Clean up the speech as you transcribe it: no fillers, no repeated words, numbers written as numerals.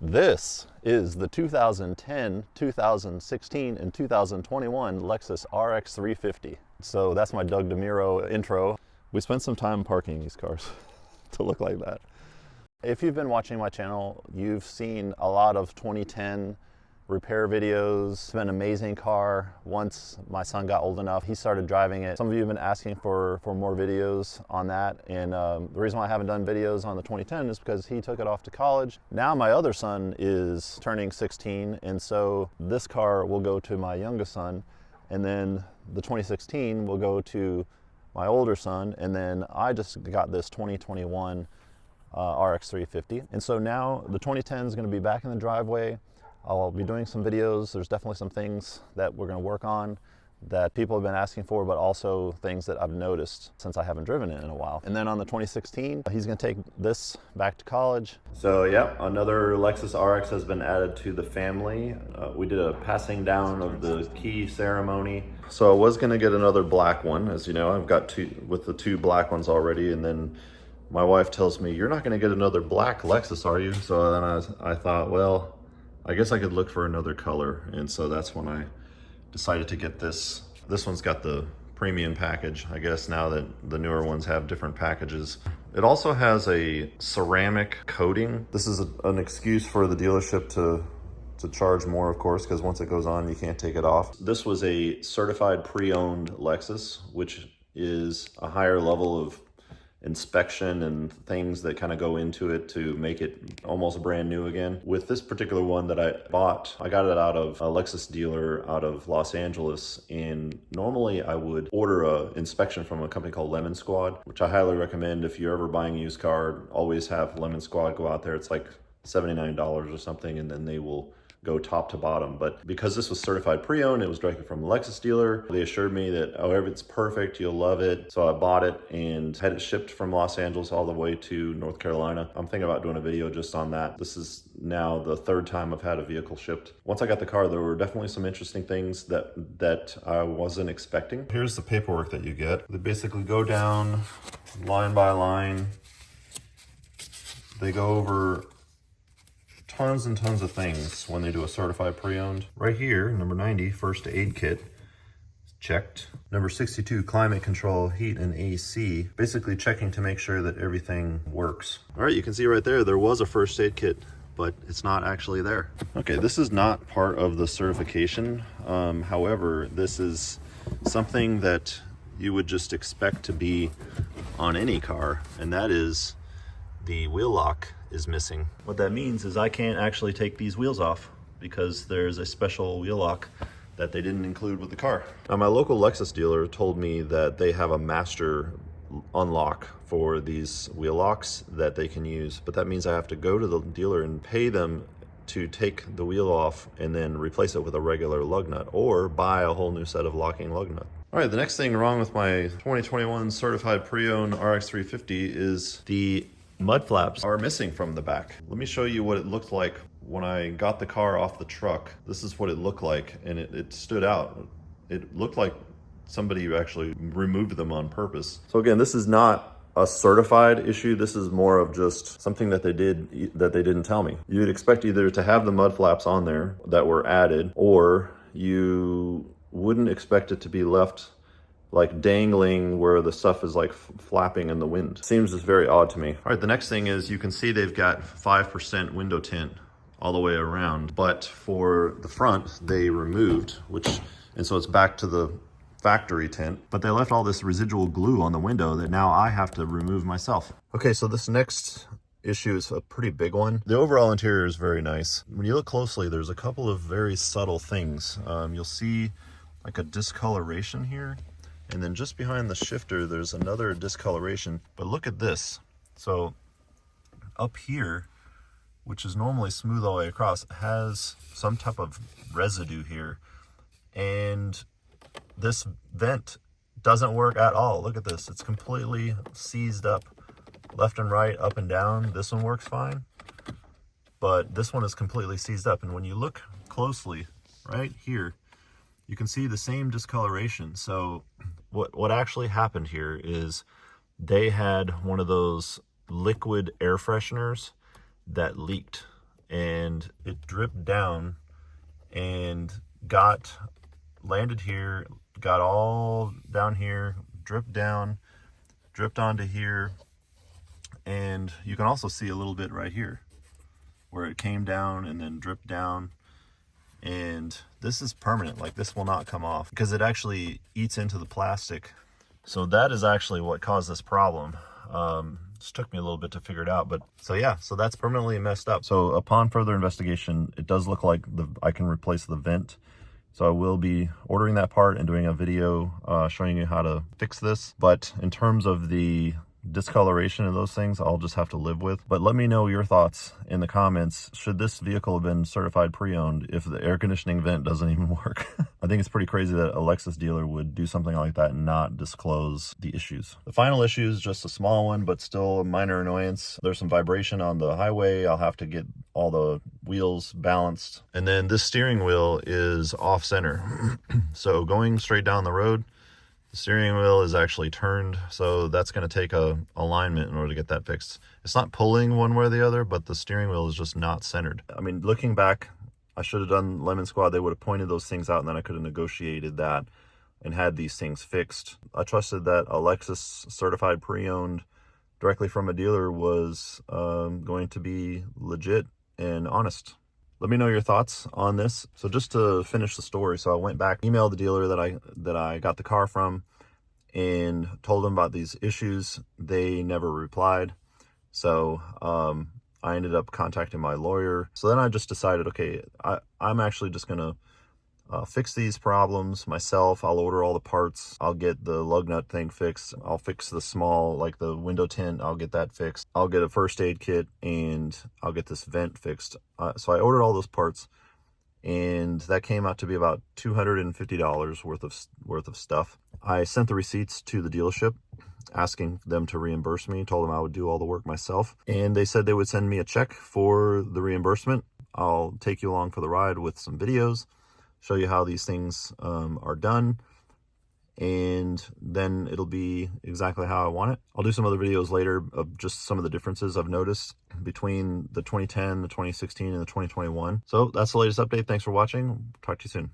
This is the 2010, 2016, and 2021 Lexus RX350. So that's my Doug DeMuro intro. We spent some time parking these cars to look like that. If you've been watching my channel, you've seen a lot of 2010 repair videos. It's been an amazing car. Once my son got old enough, he started driving it. Some of you have been asking for more videos on that, and the reason why I haven't done videos on the 2010 is because he took it off to college. Now my other son is turning 16, and so this car will go to my youngest son, and then the 2016 will go to my older son, and then I just got this 2021 RX350. And so now the 2010 is going to be back in the driveway. I'll be doing some videos. There's definitely some things that we're going to work on that people have been asking for, but also things that I've noticed since I haven't driven it in a while. And then on the 2016, he's going to take this back to college. So yeah, another Lexus RX has been added to the family. We did a passing down of the key ceremony. So I was going to get another black one. As you know, I've got two black ones already, and then my wife tells me, "You're not going to get another black Lexus, are you?" So then I thought, well, I guess I could look for another color, and so that's when I decided to get this. This one's got the premium package. I guess now that the newer ones have different packages. It also has a ceramic coating. This is an excuse for the dealership to charge more, of course, because once it goes on, you can't take it off. This was a certified pre-owned Lexus, which is a higher level of inspection and things that kind of go into it to make it almost brand new again. With this particular one that I bought, I got it out of a Lexus dealer out of Los Angeles, and normally I would order an inspection from a company called Lemon Squad, which I highly recommend. If you're ever buying a used car, always have Lemon Squad go out there. It's like $79 or something, and then they will go top to bottom. But because this was certified pre-owned, it was directly from a Lexus dealer. They assured me that, oh, everything's perfect, you'll love it. So I bought it and had it shipped from Los Angeles all the way to North Carolina. I'm thinking about doing a video just on that. This is now the third time I've had a vehicle shipped. Once I got the car, there were definitely some interesting things that I wasn't expecting. Here's the paperwork that you get. They basically go down line by line. They go over tons and tons of things when they do a certified pre-owned. Right here, number 90, first aid kit, checked. Number 62, climate control, heat and AC, basically checking to make sure that everything works. All right, you can see right there was a first aid kit, but it's not actually there. Okay, this is not part of the certification. However, this is something that you would just expect to be on any car, and that is the wheel lock is missing. What that means is I can't actually take these wheels off because there's a special wheel lock that they didn't include with the car. Now, my local Lexus dealer told me that they have a master unlock for these wheel locks that they can use, but that means I have to go to the dealer and pay them to take the wheel off and then replace it with a regular lug nut, or buy a whole new set of locking lug nuts. All right, the next thing wrong with my 2021 certified pre-owned RX350 is the mud flaps are missing from the back. Let me show you what it looked like when I got the car off the truck. This is what it looked like, and it stood out. It looked like somebody actually removed them on purpose. So again, this is not a certified issue. This is more of just something that they didn't tell me. You'd expect either to have the mud flaps on there that were added, or you wouldn't expect it to be left like dangling where the stuff is like flapping in the wind. Seems just very odd to me. All right, the next thing is you can see they've got 5% window tint all the way around, but for the front they removed, and so it's back to the factory tint, but they left all this residual glue on the window that now I have to remove myself. Okay, so this next issue is a pretty big one. The overall interior is very nice. When you look closely, there's a couple of very subtle things. You'll see like a discoloration here. And then just behind the shifter, there's another discoloration. But look at this. So up here, which is normally smooth all the way across, has some type of residue here. And this vent doesn't work at all. Look at this. It's completely seized up left and right, up and down. This one works fine, but this one is completely seized up. And when you look closely right here, you can see the same discoloration. So what actually happened here is they had one of those liquid air fresheners that leaked, and it dripped down and landed here, got all down here, dripped down, dripped onto here, and you can also see a little bit right here where it came down and then dripped down. And this is permanent, like this will not come off because it actually eats into the plastic. So that is actually what caused this problem. Just took me a little bit to figure it out, but so yeah, so that's permanently messed up. So upon further investigation, it does look like I can replace the vent. So I will be ordering that part and doing a video showing you how to fix this. But in terms of the discoloration and those things, I'll just have to live with. But let me know your thoughts in the comments. Should this vehicle have been certified pre-owned if the air conditioning vent doesn't even work? I think it's pretty crazy that a Lexus dealer would do something like that and not disclose the issues. The final issue is just a small one, but still a minor annoyance. There's some vibration on the highway. I'll have to get all the wheels balanced. And then this steering wheel is off center. So going straight down the road, the steering wheel is actually turned, so that's going to take a alignment in order to get that fixed. It's not pulling one way or the other, but the steering wheel is just not centered. I mean, looking back, I should have done Lemon Squad. They would have pointed those things out, and then I could have negotiated that and had these things fixed. I trusted that a Lexus Certified Pre-Owned directly from a dealer was going to be legit and honest. Let me know your thoughts on this. So just to finish the story, so I went back, emailed the dealer that I got the car from and told them about these issues. They never replied. So I ended up contacting my lawyer. So then I just decided, okay, I'm actually just gonna fix these problems myself. I'll order all the parts. I'll get the lug nut thing fixed. I'll fix the small, like the window tint. I'll get that fixed. I'll get a first aid kit and I'll get this vent fixed. So I ordered all those parts, and that came out to be about $250 worth of stuff. I sent the receipts to the dealership, asking them to reimburse me. Told them I would do all the work myself, and they said they would send me a check for the reimbursement. I'll take you along for the ride with some videos, show you how these things are done, and then it'll be exactly how I want it. I'll do some other videos later of just some of the differences I've noticed between the 2010, the 2016, and the 2021. So that's the latest update. Thanks for watching. Talk to you soon.